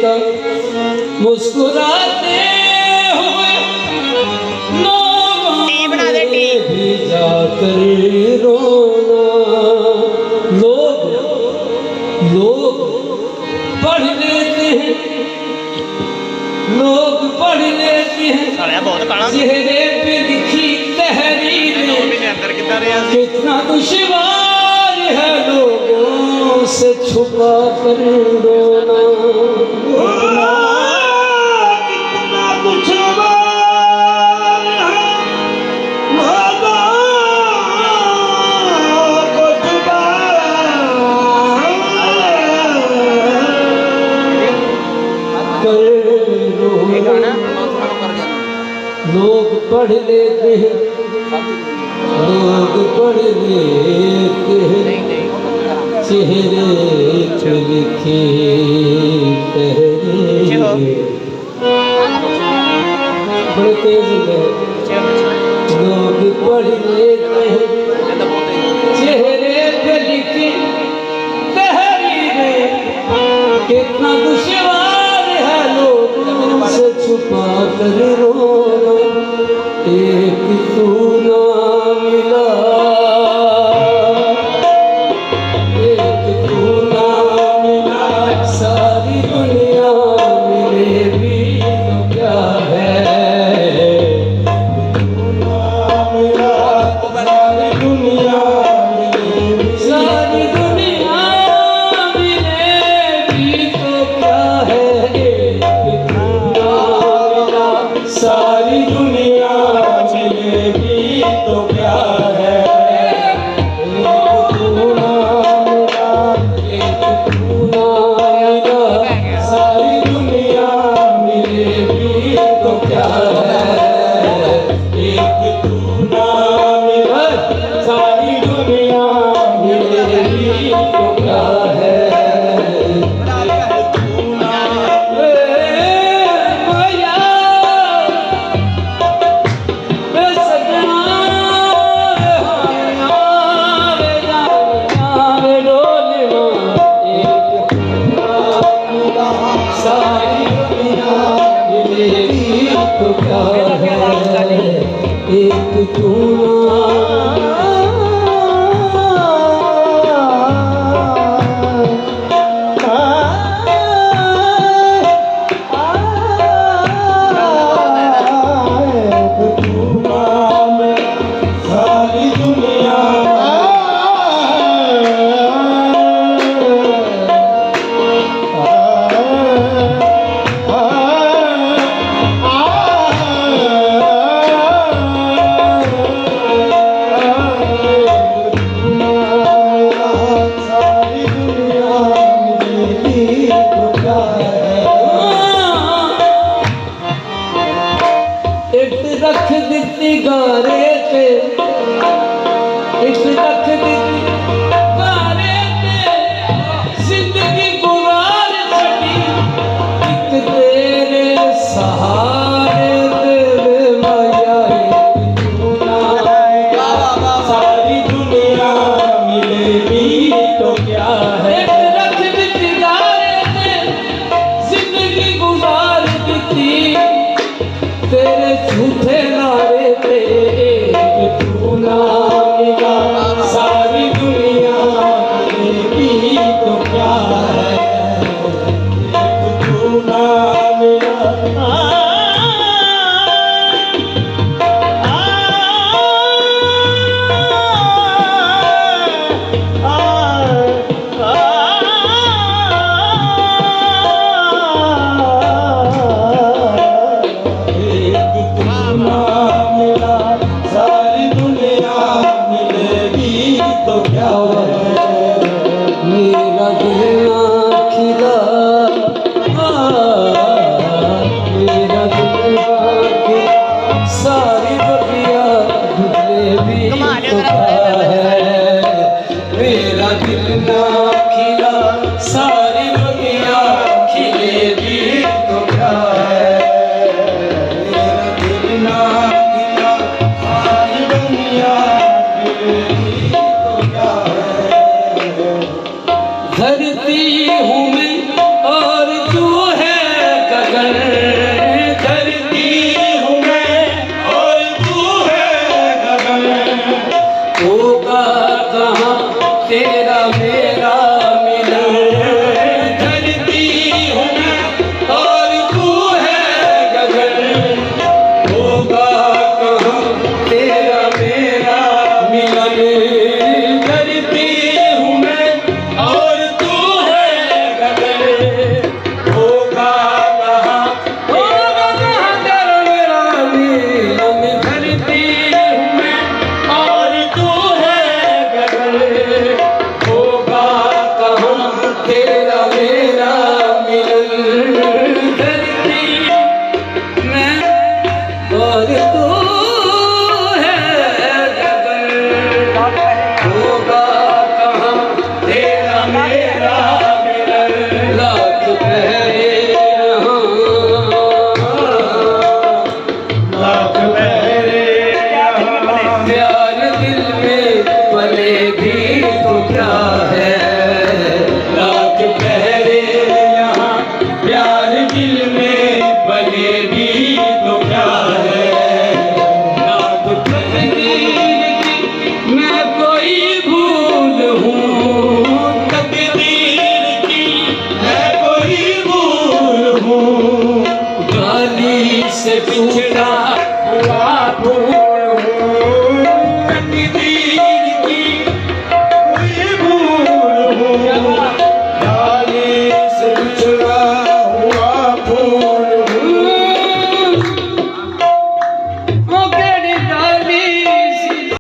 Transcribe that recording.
देखा मुस्कुराते हुए भी जाकर रोना। लोग पढ़ लेते हैं, लोग पढ़ लेते हैं चेहरे पे लिखी तहरीरें। कितना दुश्वार है लोगों से छुपा कर रोना। कितना दुश्वार है लोगों को छुपा कर रोना। लोग पढ़ लेते हैं, लोग पढ़ लेते हैं चेहरे पे लिखे तहरीरें। बड़े तेज है। लोग पढ़ लेते हैं चेहरे पे लिखी तहरीरें। कितना दुश्वार है लोगों से छुपा कर रोना। एक तू ना मिला, एक तू ना मिला सारी दुनिया मिले भी तो क्या है। तू ना मिला सारी दुनिया मिले भी, सारी दुनिया मिले भी तो क्या है। एक तू ना मिला सारी दुनिया मिले भी तो क्या है। एक तू ना मिला, एक तू ना मिला सारी दुनिया मिले भी तो क्या है। एक तू ना मिला सारी दुनिया मिले भी तो क्या है। तो क्या है एक तू सारी दुनिया रख दिती गारे पे, एक रख दिती गारे पे जिंदगी गुजार छड़ी। एक तेरे सहारे तेरे माया। एक तू ना सारी दुनिया मिले भी तो क्या है। एक रख दिती गारे पे जिंदगी गुजार दी तेरे झूठे